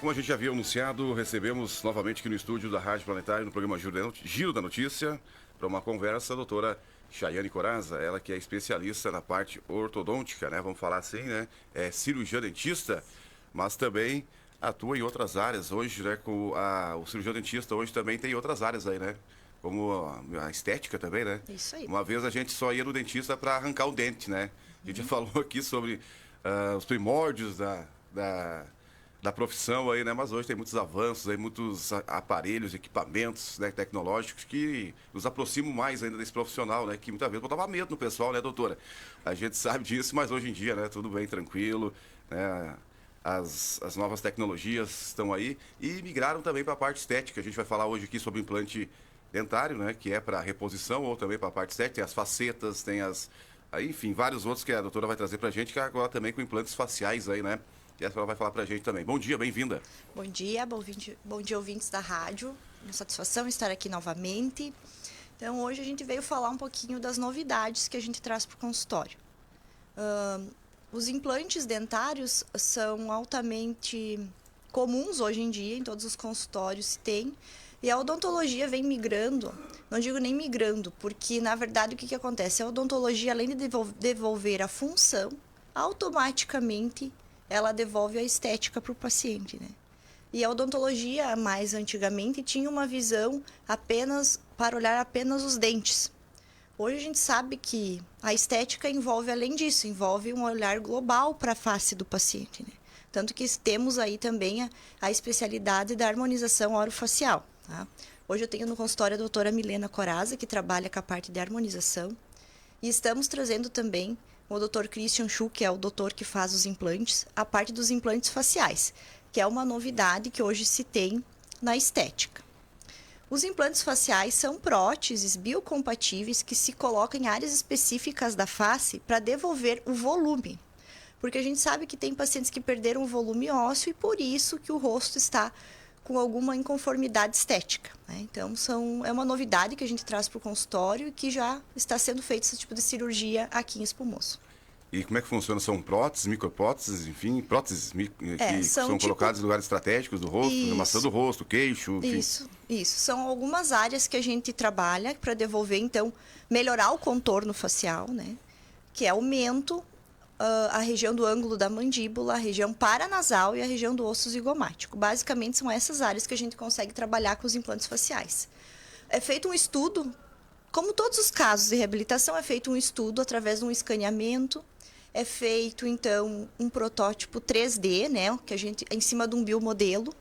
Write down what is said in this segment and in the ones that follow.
como a gente já havia anunciado, recebemos novamente aqui no estúdio da Rádio Planetário, no programa Giro da Notícia, para uma conversa, a doutora Chayane Coraza, ela que é especialista na parte ortodôntica, né? Vamos falar assim, né? É cirurgiã dentista, mas também atua em outras áreas hoje, né? O cirurgião dentista hoje também tem outras áreas aí, né? Como a estética também, né? Isso aí. Uma vez a gente só ia no dentista para arrancar o dente, né? A gente já falou aqui sobre os primórdios da profissão aí, né? Mas hoje tem muitos avanços aí, muitos aparelhos, equipamentos, né, tecnológicos que nos aproximam mais ainda desse profissional, né? Que muitas vezes botava medo no pessoal, né, doutora? A gente sabe disso, mas hoje em dia, né? Tudo bem, tranquilo, né? As novas tecnologias estão aí e migraram também para a parte estética. A gente vai falar hoje aqui sobre implante dentário, né? Que é para reposição ou também para a parte estética. Tem as facetas, tem aí, enfim, vários outros que a doutora vai trazer para a gente, que agora também com implantes faciais aí, né? E essa ela vai falar pra gente também. Bom dia, bem-vinda. Bom dia, ouvintes da rádio. Uma satisfação estar aqui novamente. Então, hoje a gente veio falar um pouquinho das novidades que a gente traz para o consultório. Os implantes dentários são altamente comuns hoje em dia, em todos os consultórios tem. E a odontologia vem migrando, não digo nem migrando, porque na verdade o que acontece? A odontologia, além de devolver a função, automaticamente ela devolve a estética para o paciente, né? E a odontologia, mais antigamente, tinha uma visão apenas para olhar apenas os dentes. Hoje a gente sabe que a estética envolve, além disso, envolve um olhar global para a face do paciente, né? Tanto que temos aí também a especialidade da harmonização orofacial, tá? Hoje eu tenho no consultório a doutora Milena Coraza, que trabalha com a parte de harmonização. E estamos trazendo também o Dr. Christian Schuh, que é o doutor que faz os implantes, a parte dos implantes faciais, que é uma novidade que hoje se tem na estética. Os implantes faciais são próteses biocompatíveis que se colocam em áreas específicas da face para devolver o volume. Porque a gente sabe que tem pacientes que perderam o volume ósseo e por isso que o rosto está com alguma inconformidade estética, né? Então, é uma novidade que a gente traz para o consultório e que já está sendo feito esse tipo de cirurgia aqui em Espumoso. E como é que funciona? São próteses, micropróteses, enfim, próteses que são tipo... colocadas em lugares estratégicos do rosto, na maçã do rosto, queixo, enfim. Isso. São algumas áreas que a gente trabalha para devolver, então, melhorar o contorno facial, né? Que é o mento, a região do ângulo da mandíbula, a região paranasal e a região do osso zigomático. Basicamente, são essas áreas que a gente consegue trabalhar com os implantes faciais. É feito um estudo, como todos os casos de reabilitação, é feito um estudo através de um escaneamento, é feito, então, um protótipo 3D, né, que a gente, em cima de um biomodelo,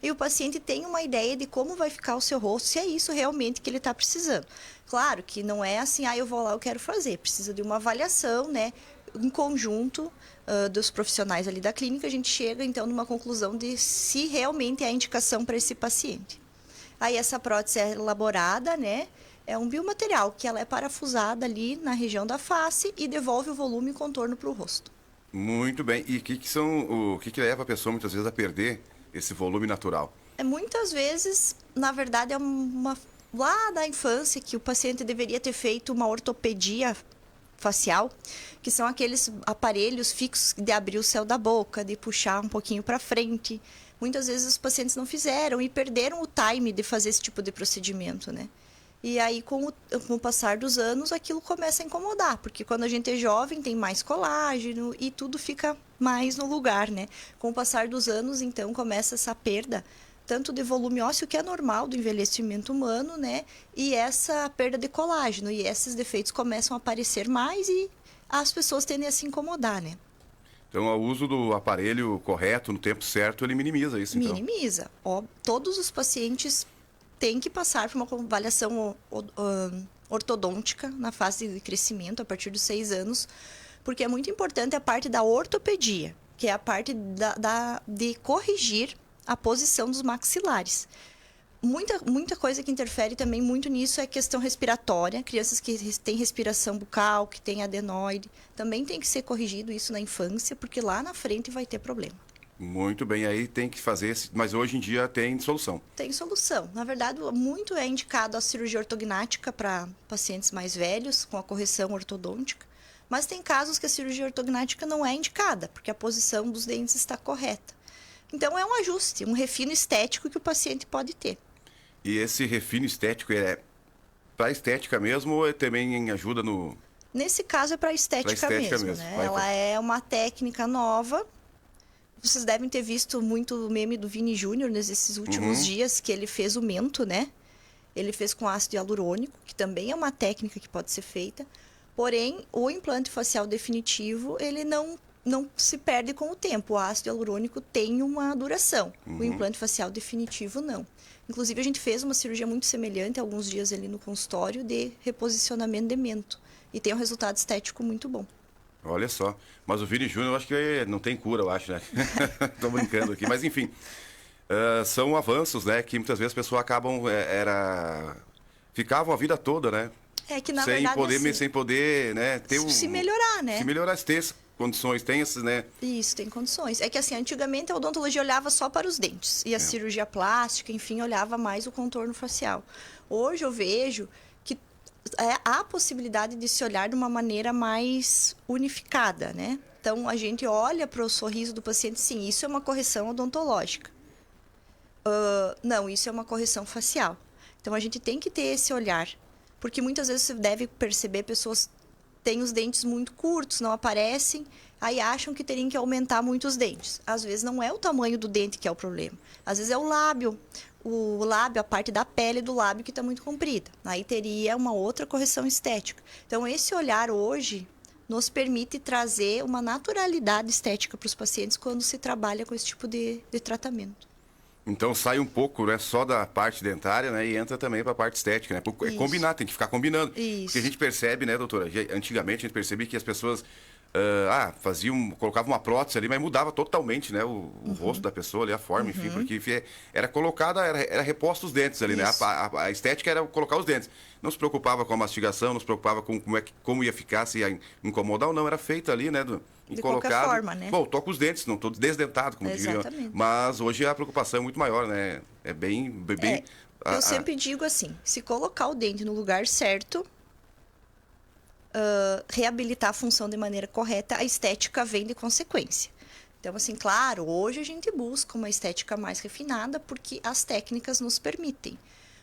e o paciente tem uma ideia de como vai ficar o seu rosto, se é isso realmente que ele está precisando. Claro que não é assim, eu vou lá, eu quero fazer. Precisa de uma avaliação, né, em conjunto dos profissionais ali da clínica, a gente chega, então, numa conclusão de se realmente é a indicação para esse paciente. Aí, essa prótese é elaborada, né, é um biomaterial que ela é parafusada ali na região da face e devolve o volume e contorno para o rosto. Muito bem. E o que leva a pessoa, muitas vezes, a perder esse volume natural? Muitas vezes, na verdade, é lá da infância que o paciente deveria ter feito uma ortopedia facial, que são aqueles aparelhos fixos de abrir o céu da boca, de puxar um pouquinho para frente. Muitas vezes os pacientes não fizeram e perderam o time de fazer esse tipo de procedimento, né? E aí, com o passar dos anos, aquilo começa a incomodar, porque quando a gente é jovem, tem mais colágeno e tudo fica mais no lugar, né? Com o passar dos anos, então, começa essa perda, tanto de volume ósseo, que é normal do envelhecimento humano, né? E essa perda de colágeno. E esses defeitos começam a aparecer mais e as pessoas tendem a se incomodar, né? Então, o uso do aparelho correto, no tempo certo, ele minimiza isso, então? Minimiza. Todos os pacientes têm que passar por uma avaliação ortodôntica na fase de crescimento, a partir dos 6 anos, porque é muito importante a parte da ortopedia, que é a parte de corrigir a posição dos maxilares. Muita coisa que interfere também muito nisso é a questão respiratória. Crianças que têm respiração bucal, que têm adenoide, também tem que ser corrigido isso na infância, porque lá na frente vai ter problema. Muito bem, aí tem que fazer, mas hoje em dia tem solução. Tem solução. Na verdade, muito é indicado a cirurgia ortognática para pacientes mais velhos, com a correção ortodôntica, mas tem casos que a cirurgia ortognática não é indicada, porque a posição dos dentes está correta. Então, é um ajuste, um refino estético que o paciente pode ter. E esse refino estético é para estética mesmo ou também ajuda no... Nesse caso, é para estética mesmo, né? Ela é uma técnica nova. Vocês devem ter visto muito o meme do Vini Júnior nesses últimos dias, que ele fez o mento, né? Ele fez com ácido hialurônico, que também é uma técnica que pode ser feita. Porém, o implante facial definitivo, ele não se perde com o tempo. O ácido hialurônico tem uma duração. O implante facial definitivo, não. Inclusive, a gente fez uma cirurgia muito semelhante, alguns dias ali no consultório, de reposicionamento de mento. E tem um resultado estético muito bom. Olha só. Mas o Vini Júnior, eu acho que não tem cura, eu acho, né? Tô brincando aqui. Mas, enfim, são avanços, né? Que muitas vezes as pessoas acabam... ficavam a vida toda, né? É que, na verdade, sem poder, né? Ter se melhorar, né? Se melhorar, ter condições, tem esses, né? Isso, tem condições. É que, assim, antigamente a odontologia olhava só para os dentes. E a cirurgia plástica, enfim, olhava mais o contorno facial. Hoje eu vejo que há a possibilidade de se olhar de uma maneira mais unificada, né? Então, a gente olha para o sorriso do paciente, sim, isso é uma correção odontológica. Não, isso é uma correção facial. Então, a gente tem que ter esse olhar. Porque muitas vezes você deve perceber pessoas têm os dentes muito curtos, não aparecem, aí acham que teriam que aumentar muito os dentes. Às vezes não é o tamanho do dente que é o problema. Às vezes é o lábio. O lábio, a parte da pele do lábio que está muito comprida. Aí teria uma outra correção estética. Então, esse olhar hoje nos permite trazer uma naturalidade estética para os pacientes quando se trabalha com esse tipo de tratamento. Então sai um pouco, né, só da parte dentária, né, e entra também para a parte estética, né? É combinar, tem que ficar combinando. Isso. Porque a gente percebe, né, doutora? Antigamente a gente percebia que as pessoas colocavam uma prótese ali, mas mudava totalmente, né, o rosto da pessoa ali, a forma, enfim, porque era colocada, era reposto os dentes ali, né? A estética era colocar os dentes. Não se preocupava com a mastigação, não se preocupava com como ia ficar, se ia incomodar ou não, era feito ali, né, de qualquer forma, né? Bom, toca os dentes, não todos desdentados, como diriam. Mas hoje a preocupação é muito maior, né? É bem... Eu sempre digo assim, se colocar o dente no lugar certo, reabilitar a função de maneira correta, a estética vem de consequência. Então, assim, claro, hoje a gente busca uma estética mais refinada porque as técnicas nos permitem.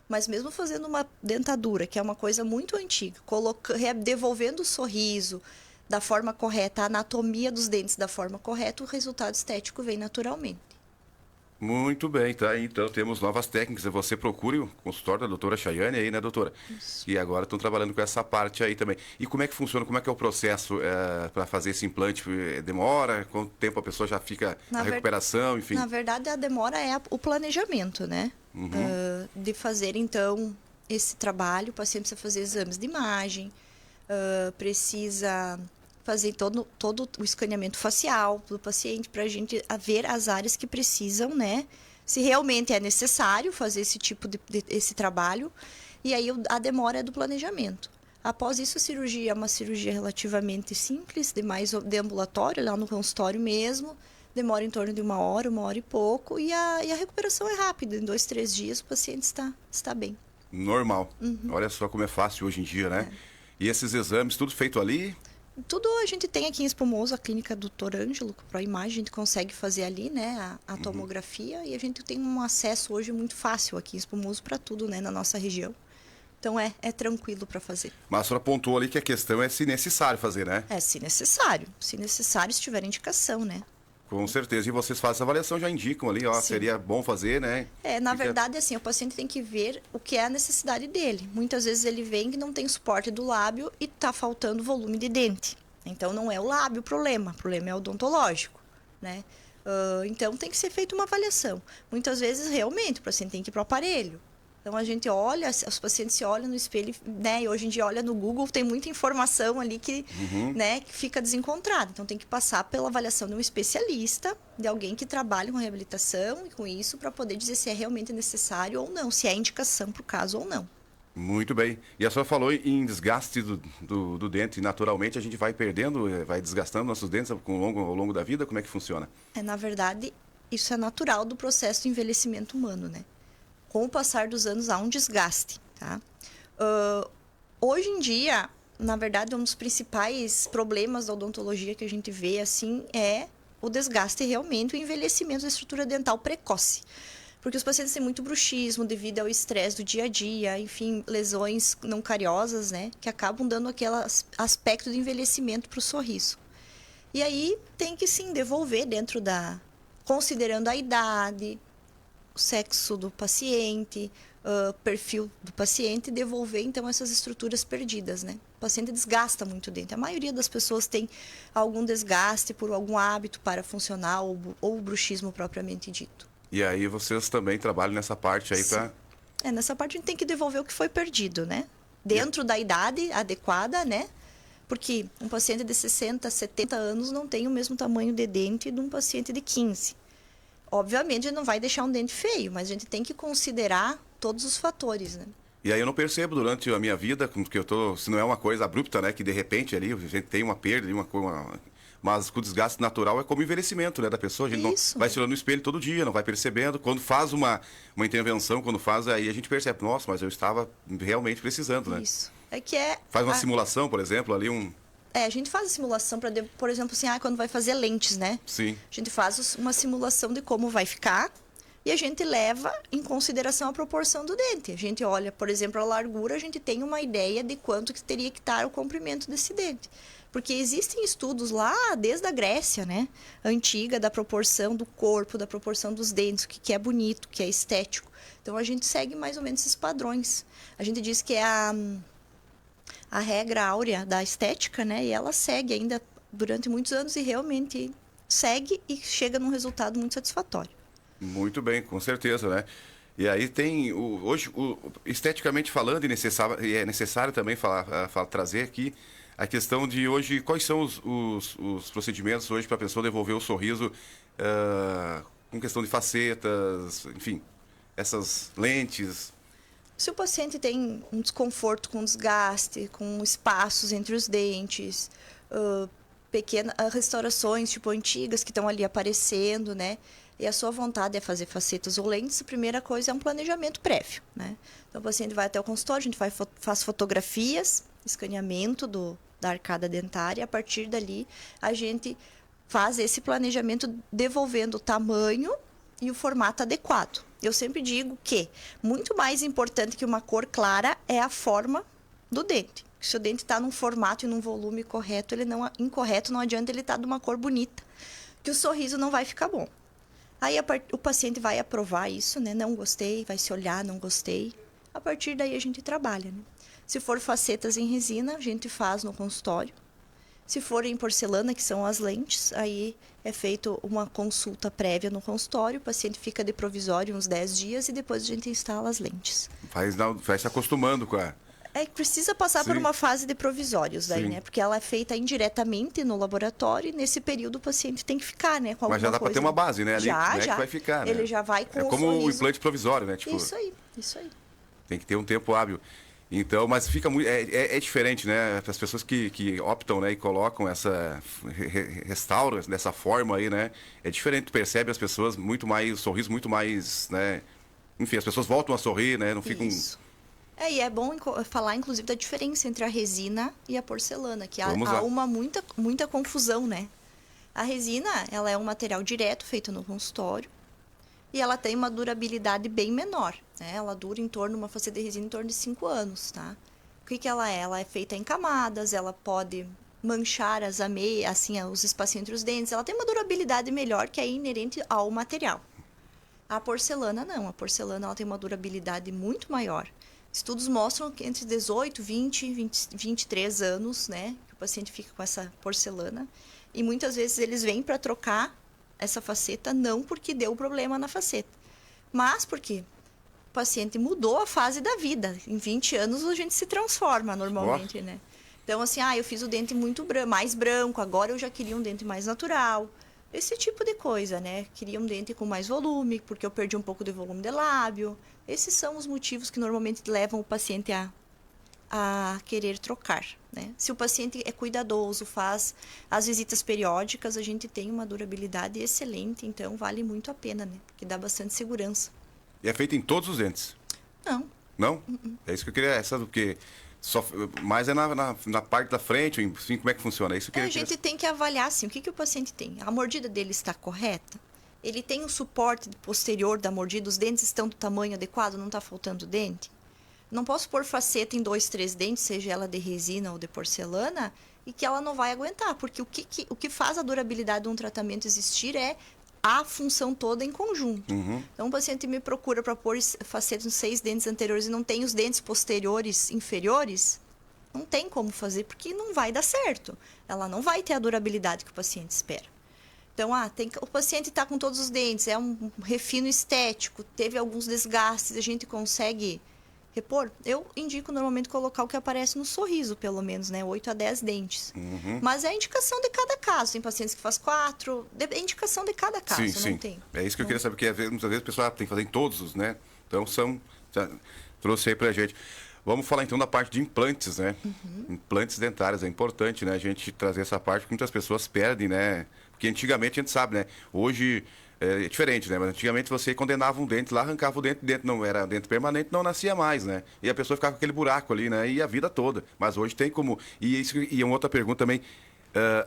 Mas mesmo fazendo uma dentadura, que é uma coisa muito antiga, devolvendo o sorriso da forma correta, a anatomia dos dentes da forma correta, o resultado estético vem naturalmente. Muito bem, tá? Então temos novas técnicas. Você procure o consultório da doutora Chayane aí, né, doutora? Isso. E agora estão trabalhando com essa parte aí também. E como é que funciona? Como é que é o processo para fazer esse implante? Demora? Quanto tempo a pessoa já fica a recuperação, enfim? Na verdade, a demora é o planejamento, né? De fazer, então, esse trabalho. O paciente precisa fazer exames de imagem, precisa fazer todo o escaneamento facial do paciente para a gente ver as áreas que precisam, né? Se realmente é necessário fazer esse tipo esse trabalho. E aí a demora é do planejamento. Após isso, a cirurgia é uma cirurgia relativamente simples, de ambulatório, lá no consultório mesmo. Demora em torno de uma hora e pouco. E a recuperação é rápida. Em 2, 3 dias o paciente está bem. Normal. Olha só como é fácil hoje em dia, né? E esses exames, tudo feito ali? Tudo a gente tem aqui em Espumoso, a clínica do Dr. Ângelo, para a imagem a gente consegue fazer ali, né, a tomografia, e a gente tem um acesso hoje muito fácil aqui em Espumoso para tudo, né, na nossa região. Então é tranquilo para fazer. Mas a senhora pontuou ali que a questão é se necessário fazer, né? Se necessário. Se necessário, se tiver indicação, né? Com certeza. E vocês fazem essa avaliação, já indicam ali, ó, seria bom fazer, né? Na verdade, assim, o paciente tem que ver o que é a necessidade dele. Muitas vezes ele vem que não tem suporte do lábio e está faltando volume de dente. Então, não é o lábio o problema é odontológico, né? Então, tem que ser feita uma avaliação. Muitas vezes, realmente, o paciente tem que ir para o aparelho. Então, a gente olha, os pacientes se olham no espelho, né? E hoje em dia olha no Google, tem muita informação ali que, né, que fica desencontrada. Então, tem que passar pela avaliação de um especialista, de alguém que trabalha com reabilitação e com isso, para poder dizer se é realmente necessário ou não, se é indicação para o caso ou não. Muito bem. E a senhora falou em desgaste do dente. Naturalmente, a gente vai perdendo, vai desgastando nossos dentes ao longo da vida? Como é que funciona? Na verdade, isso é natural do processo de envelhecimento humano, né? Com o passar dos anos, há um desgaste, tá? Hoje em dia, na verdade, um dos principais problemas da odontologia que a gente vê, assim, é o desgaste realmente, o envelhecimento da estrutura dental precoce. Porque os pacientes têm muito bruxismo devido ao estresse do dia a dia, enfim, lesões não cariosas, né? Que acabam dando aquele aspecto de envelhecimento para o sorriso. E aí tem que sim devolver dentro da... Considerando a idade, o sexo do paciente, perfil do paciente, devolver então essas estruturas perdidas, né? O paciente desgasta muito o dente. A maioria das pessoas tem algum desgaste por algum hábito parafuncional ou bruxismo propriamente dito. E aí vocês também trabalham nessa parte aí para... Nessa parte a gente tem que devolver o que foi perdido, né? Dentro da idade adequada, né? Porque um paciente de 60, 70 anos não tem o mesmo tamanho de dente de um paciente de 15. Obviamente, a gente não vai deixar um dente feio, mas a gente tem que considerar todos os fatores, né? E aí eu não percebo durante a minha vida, que eu tô, se não é uma coisa abrupta, né? Que de repente ali a gente tem uma perda, mas com o desgaste natural é como envelhecimento, né, da pessoa. A gente não vai se olhando no espelho todo dia, não vai percebendo. Quando faz uma intervenção, aí a gente percebe, nossa, mas eu estava realmente precisando, né? Isso. Faz uma simulação, por exemplo, ali a gente faz a simulação para, por exemplo, assim, quando vai fazer lentes, né? Sim. A gente faz uma simulação de como vai ficar e a gente leva em consideração a proporção do dente. A gente olha, por exemplo, a largura, a gente tem uma ideia de quanto que teria que estar o comprimento desse dente. Porque existem estudos lá desde a Grécia, né? Antiga, da proporção do corpo, da proporção dos dentes, o que é bonito, o que é estético. Então, a gente segue mais ou menos esses padrões. A gente diz que é a regra áurea da estética, né? E ela segue ainda durante muitos anos e realmente segue e chega num resultado muito satisfatório. Muito bem, com certeza, né? E aí tem, hoje, esteticamente falando, e é necessário também trazer aqui a questão de hoje, quais são os procedimentos hoje para a pessoa devolver o sorriso com questão de facetas, enfim, essas lentes. Se o paciente tem um desconforto com desgaste, com espaços entre os dentes, pequenas restaurações tipo antigas que estão ali aparecendo, né? E a sua vontade é fazer facetas ou lentes, a primeira coisa é um planejamento prévio, né? Então, o paciente vai até o consultório, a gente faz fotografias, escaneamento da arcada dentária, a partir dali a gente faz esse planejamento devolvendo o tamanho e o formato adequado. Eu sempre digo que muito mais importante que uma cor clara é a forma do dente. Se o dente está num formato e num volume correto, incorreto, não adianta ele estar de uma cor bonita, que o sorriso não vai ficar bom. Aí o paciente vai aprovar isso, né? Não gostei, vai se olhar, não gostei. A partir daí a gente trabalha, né? Se for facetas em resina, a gente faz no consultório. Se for em porcelana, que são as lentes, aí é feito uma consulta prévia no consultório, o paciente fica de provisório uns 10 dias e depois a gente instala as lentes. Vai se acostumando com a... Precisa passar por uma fase de provisórios daí, né? Porque ela é feita indiretamente no laboratório e nesse período o paciente tem que ficar, né? Com alguma Mas já dá para ter uma base, né? Ali, já. Que vai ficar, né? Ele já vai com o como sorriso. o implante provisório, né? Tipo, isso aí. Tem que ter um tempo hábil. Então, mas fica muito... É diferente, né? As pessoas que optam, né? E colocam restauram dessa forma aí, né? É diferente. Tu percebe as pessoas muito mais... Sorriso muito mais, né? Enfim, as pessoas voltam a sorrir, né? Não ficam... Isso. E é bom falar, inclusive, da diferença entre a resina e a porcelana, que há muita confusão, né? A resina, ela é um material direto feito no consultório e ela tem uma durabilidade bem menor, né? Ela dura uma faceta de resina em torno de 5 anos, tá? O que ela é? Ela é feita em camadas, ela pode manchar os espacinhos entre os dentes, ela tem uma durabilidade melhor que é inerente ao material. A porcelana não, a porcelana ela tem uma durabilidade muito maior. Estudos mostram que entre 18, 23 anos, né, que o paciente fica com essa porcelana. E muitas vezes eles vêm para trocar essa faceta, não porque deu problema na faceta, mas porque o paciente mudou a fase da vida. Em 20 anos a gente se transforma normalmente, né? Então, assim, eu fiz o dente mais branco, agora eu já queria um dente mais natural. Esse tipo de coisa, né? Queria um dente com mais volume, porque eu perdi um pouco de volume de lábio. Esses são os motivos que normalmente levam o paciente a querer trocar, né? Se o paciente é cuidadoso, faz as visitas periódicas, a gente tem uma durabilidade excelente, então vale muito a pena, né? Porque dá bastante segurança. E é feito em todos os dentes? Não. Não? É isso que eu queria, porque Só, mas é na parte da frente, enfim, como é que funciona? Isso que A gente tem que avaliar, assim, o que o paciente tem. A mordida dele está correta? Ele tem um suporte posterior da mordida? Os dentes estão do tamanho adequado? Não está faltando dente? Não posso pôr faceta em 2, 3 dentes, seja ela de resina ou de porcelana, e que ela não vai aguentar. Porque o que faz a durabilidade de um tratamento existir é a função toda em conjunto. Então, o paciente me procura para pôr faceta nos 6 dentes anteriores e não tem os dentes posteriores inferiores, não tem como fazer, porque não vai dar certo. Ela não vai ter a durabilidade que o paciente espera. Então, o paciente está com todos os dentes, é um refino estético, teve alguns desgastes, a gente consegue repor? Eu indico normalmente colocar o que aparece no sorriso, pelo menos, né? 8 a 10 dentes. Mas é a indicação de cada caso. Tem pacientes que faz 4, é indicação de cada caso, sim, não tem. É isso que eu queria saber, porque muitas vezes o pessoal tem que fazer em todos, né? Então, trouxe aí pra gente. Vamos falar então da parte de implantes, né? Implantes dentários, é importante, né? A gente trazer essa parte, porque muitas pessoas perdem, né? Porque antigamente a gente sabe, né? Hoje é diferente, né? Mas antigamente você condenava um dente lá, arrancava o dente não era dente permanente, não nascia mais, né? E a pessoa ficava com aquele buraco ali, né? E a vida toda. Mas hoje tem como... E uma outra pergunta também,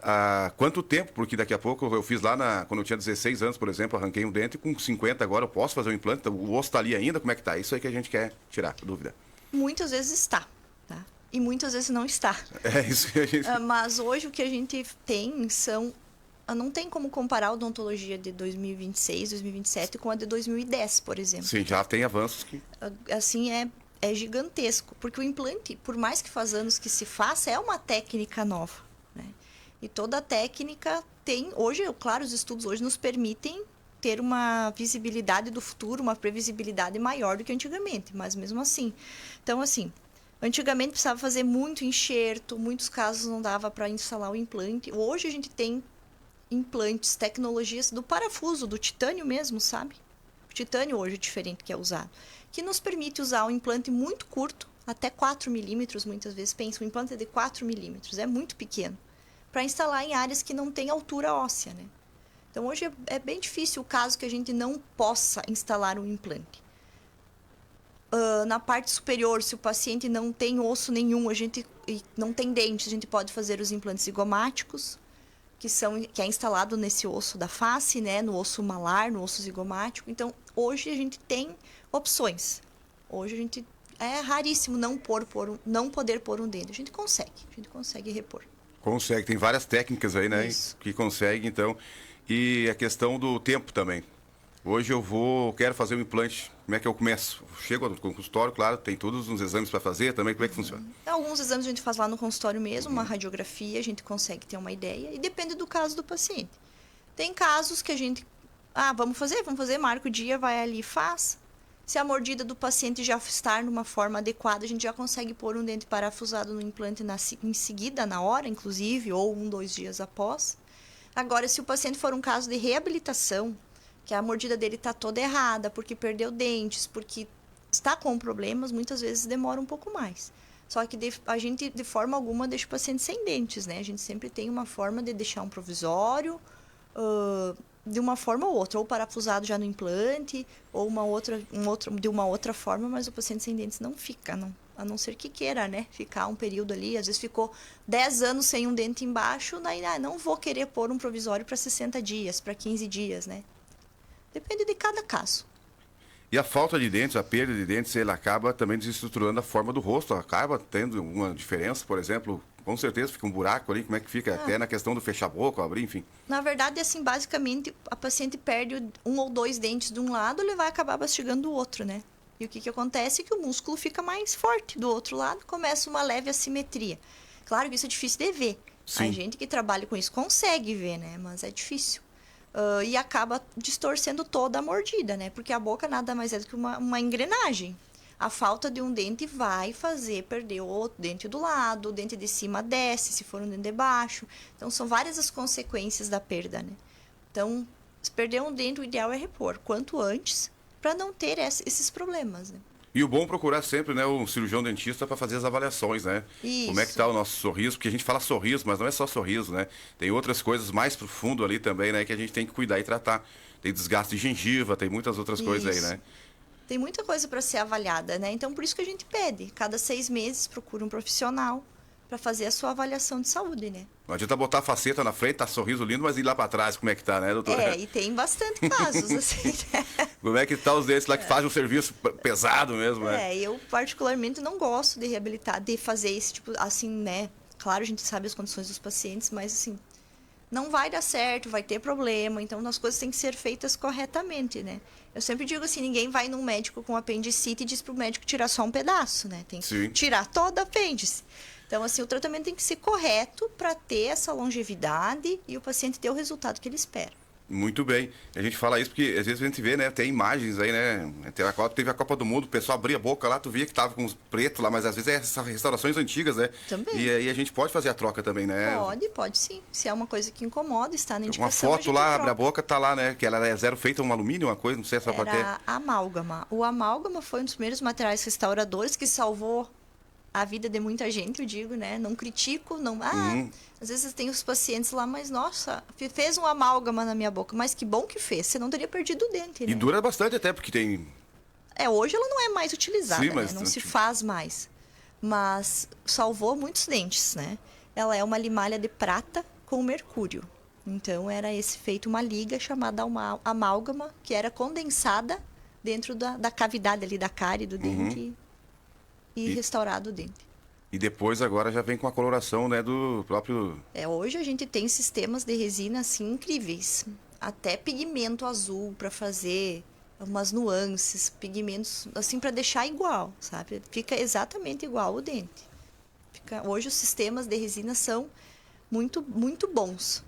há quanto tempo? Porque daqui a pouco eu fiz lá, quando eu tinha 16 anos, por exemplo, arranquei um dente, com 50 agora eu posso fazer um implante? O osso está ali ainda? Como é que tá? Isso aí que a gente quer tirar, dúvida. Muitas vezes está, tá? E muitas vezes não está. É isso que a gente... Mas hoje o que a gente tem são... Não tem como comparar a odontologia de 2026, 2027 com a de 2010, por exemplo. Sim, já tem avanços que... Assim, é gigantesco. Porque o implante, por mais que faz anos que se faça, é uma técnica nova, né? E toda a técnica tem... Hoje, claro, os estudos hoje nos permitem ter uma visibilidade do futuro, uma previsibilidade maior do que antigamente. Mas mesmo assim... Então, assim... Antigamente precisava fazer muito enxerto, muitos casos não dava para instalar o implante. Hoje a gente tem implantes, tecnologias do parafuso, do titânio mesmo, sabe? O titânio hoje é diferente que é usado. Que nos permite usar um implante muito curto, até 4 milímetros, muitas vezes. Pensa, um implante de 4 milímetros, é muito pequeno. Para instalar em áreas que não tem altura óssea, né? Então, hoje é bem difícil o caso que a gente não possa instalar um implante. Na parte superior, se o paciente não tem osso nenhum, e não tem dente, a gente pode fazer os implantes zigomáticos, que é instalado nesse osso da face, né, no osso malar, no osso zigomático. Então, hoje a gente tem opções. Hoje é raríssimo não poder pôr um dente. A gente consegue repor. Consegue, tem várias técnicas aí, né? Isso. Que consegue, então. E a questão do tempo também. Hoje quero fazer um implante. Como é que eu começo? Chego no consultório, claro, tem todos os exames para fazer também. Como é que funciona? Alguns exames a gente faz lá no consultório mesmo, uma radiografia, a gente consegue ter uma ideia. E depende do caso do paciente. Tem casos que a gente... vamos fazer, marca o dia, vai ali e faz. Se a mordida do paciente já estar numa forma adequada, a gente já consegue pôr um dente parafusado no implante em seguida, na hora, inclusive, ou 1, 2 dias após. Agora, se o paciente for um caso de reabilitação, que a mordida dele está toda errada, porque perdeu dentes, porque está com problemas, muitas vezes demora um pouco mais. Só que a gente, de forma alguma, deixa o paciente sem dentes, né? A gente sempre tem uma forma de deixar um provisório, de uma forma ou outra, ou parafusado já no implante, ou de uma outra forma, mas o paciente sem dentes não fica, não. A não ser que queira, né? Ficar um período ali, às vezes ficou 10 anos sem um dente embaixo, daí não vou querer pôr um provisório para 60 dias, para 15 dias, né? Depende de cada caso. E a falta de dentes, a perda de dentes, ele acaba também desestruturando a forma do rosto, acaba tendo uma diferença, por exemplo, com certeza fica um buraco ali, como é que fica? Até na questão do fechar a boca, abrir, enfim. Na verdade, assim, basicamente, a paciente perde 1 ou 2 dentes de um lado, ele vai acabar mastigando o outro, né? E o que acontece é que o músculo fica mais forte do outro lado, começa uma leve assimetria. Claro que isso é difícil de ver. Sim. A gente que trabalha com isso consegue ver, né? Mas é difícil. E acaba distorcendo toda a mordida, né? Porque a boca nada mais é do que uma engrenagem. A falta de um dente vai fazer perder o outro dente do lado, o dente de cima desce, se for um dente de baixo. Então, são várias as consequências da perda, né? Então, se perder um dente, o ideal é repor quanto antes, para não ter esses problemas, né? E o bom é procurar sempre, né, o cirurgião dentista para fazer as avaliações, né? Isso. Como é que está o nosso sorriso, porque a gente fala sorriso, mas não é só sorriso, né? Tem outras coisas mais pro fundo ali também, né, que a gente tem que cuidar e tratar. Tem desgaste de gengiva, tem muitas outras coisas aí, né? Tem muita coisa para ser avaliada, né? Então, por isso que a gente pede. Cada 6 meses, procura um profissional para fazer a sua avaliação de saúde, né? Não adianta botar a faceta na frente, tá sorriso lindo, mas ir lá para trás, como é que tá, né, doutora? E tem bastante casos, assim, né? Como é que tá os dentes lá que fazem um serviço pesado mesmo, né? Eu particularmente não gosto de reabilitar, de fazer esse tipo, assim, né? Claro, a gente sabe as condições dos pacientes, mas assim, não vai dar certo, vai ter problema, então as coisas têm que ser feitas corretamente, né? Eu sempre digo assim, ninguém vai num médico com apendicite e diz pro médico tirar só um pedaço, né? Tem que tirar toda a apêndice. Então, assim, o tratamento tem que ser correto para ter essa longevidade e o paciente ter o resultado que ele espera. Muito bem. A gente fala isso porque às vezes a gente vê, né? Tem imagens aí, né? Teve a Copa do Mundo, o pessoal abria a boca lá, tu via que tava com os pretos lá, mas às vezes é essas restaurações antigas, né? Também. E aí a gente pode fazer a troca também, né? Pode sim. Se é uma coisa que incomoda, está na indicação. Uma foto lá, abre a boca, tá lá, né? Que ela é zero feita um alumínio, uma coisa, não sei se ela pode ter. Era amálgama. O amálgama foi um dos primeiros materiais restauradores que salvou a vida de muita gente, eu digo, né? Não critico, não... Às vezes tem os pacientes lá, mas nossa, fez um amálgama na minha boca. Mas que bom que fez, você não teria perdido o dente, né? E dura bastante até, porque tem... Hoje ela não é mais utilizada, Sim, né? mas... Não se faz mais. Mas salvou muitos dentes, né? Ela é uma limalha de prata com mercúrio. Então, era feito uma liga chamada amálgama, que era condensada dentro da cavidade ali da cárie do dente e restaurado o dente. E depois agora já vem com a coloração, né, do próprio... Hoje a gente tem sistemas de resina, assim, incríveis. Até pigmento azul para fazer umas nuances, pigmentos, assim, para deixar igual, sabe? Fica exatamente igual o dente. Hoje os sistemas de resina são muito, muito bons.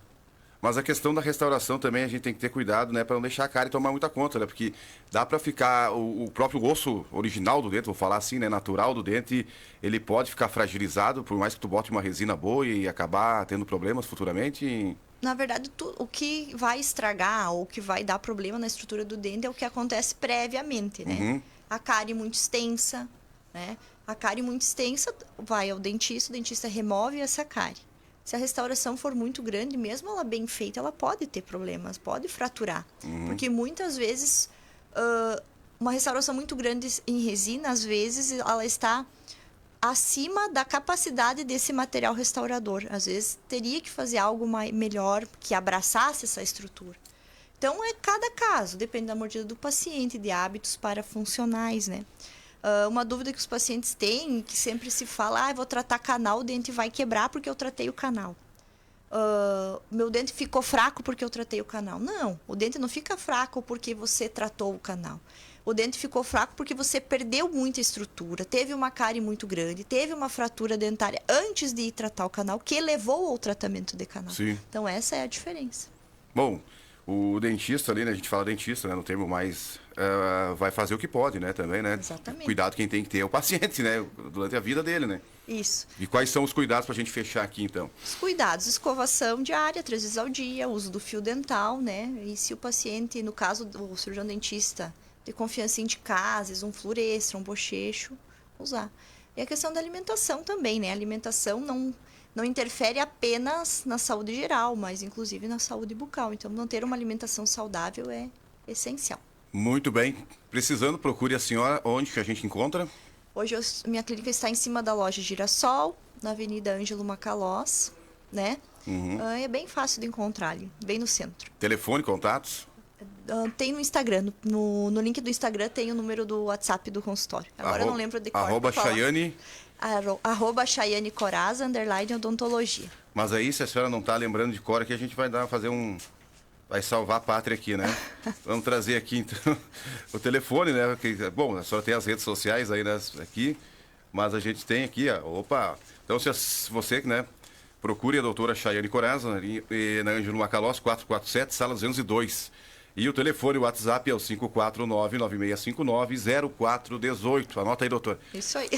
Mas a questão da restauração também a gente tem que ter cuidado, né, para não deixar a cárie tomar muita conta, né? Porque dá para ficar o próprio osso original do dente, vou falar assim, né, natural do dente, ele pode ficar fragilizado, por mais que tu bote uma resina boa e acabar tendo problemas futuramente. Na verdade, o que vai estragar ou o que vai dar problema na estrutura do dente é o que acontece previamente, né? A cárie muito extensa, né? A cárie muito extensa vai ao dentista, o dentista remove essa cárie. Se a restauração for muito grande, mesmo ela bem feita, ela pode ter problemas, pode fraturar. Porque muitas vezes, uma restauração muito grande em resina, às vezes, ela está acima da capacidade desse material restaurador. Às vezes, teria que fazer algo melhor que abraçasse essa estrutura. Então, é cada caso, depende da mordida do paciente, de hábitos parafuncionais, né? Uma dúvida que os pacientes têm, que sempre se fala, vou tratar canal, o dente vai quebrar porque eu tratei o canal. Meu dente ficou fraco porque eu tratei o canal. Não, o dente não fica fraco porque você tratou o canal. O dente ficou fraco porque você perdeu muita estrutura, teve uma cárie muito grande, teve uma fratura dentária antes de ir tratar o canal, que levou ao tratamento de canal. Sim. Então, essa é a diferença. Bom, o dentista ali, né, a gente fala dentista, né, no termo mais... vai fazer o que pode, né, também, né? Exatamente. Cuidado quem tem que ter é o paciente, né, durante a vida dele, né? Isso. E quais são os cuidados para a gente fechar aqui, então? Os cuidados, escovação diária, 3 vezes ao dia, uso do fio dental, né? E se o paciente, no caso do cirurgião dentista, ter confiança em indicar, às vezes um flúor extra, um bochecho, usar. E a questão da alimentação também, né? A alimentação não interfere apenas na saúde geral, mas inclusive na saúde bucal. Então, manter uma alimentação saudável é essencial. Muito bem. Precisando, procure a senhora. Onde que a gente encontra? Hoje, minha clínica está em cima da loja Girassol, na Avenida Ângelo Macalós, né? É bem fácil de encontrar ali, bem no centro. Telefone, contatos? Tem no Instagram, no link do Instagram tem o número do WhatsApp do consultório. Agora eu não lembro de qual. @Chayane. @Chayane Coraza, _odontologia. Mas aí, se a senhora não está lembrando de cor, aqui a gente vai fazer um... Vai salvar a pátria aqui, né? Vamos trazer aqui, então, o telefone, né? Bom, a senhora tem as redes sociais aí, né? Aqui, mas a gente tem aqui, opa... Então, se você, né? Procure a doutora Chayane Coraza, na Ângelo Macalós, 447, sala 202. E o telefone, o WhatsApp é o 549-9659-0418. Anota aí, doutora. Isso aí.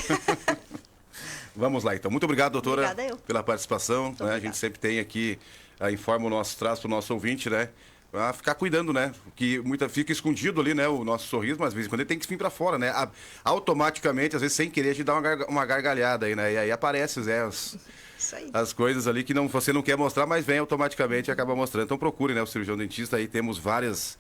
Vamos lá, então. Muito obrigado, doutora, Obrigada, pela participação. Né? A gente sempre tem aqui, traz para o nosso ouvinte, né? Pra ficar cuidando, né? Que fica escondido ali, né? O nosso sorriso, mas às vezes quando ele tem que vir para fora, né? Automaticamente, às vezes sem querer, a gente dá uma gargalhada aí, né? E aí aparece, as coisas ali que você não quer mostrar, mas vem automaticamente e acaba mostrando. Então procure, né? O cirurgião dentista aí, temos várias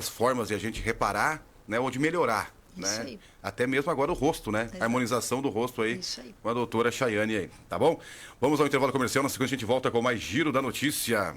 formas de a gente reparar, né? Ou de melhorar, Isso né? aí. Até mesmo agora o rosto, né? Exato. A harmonização do rosto aí, Isso aí. com a doutora Chayane aí, tá bom? Vamos ao intervalo comercial, na sequência a gente volta com mais Giro da Notícia.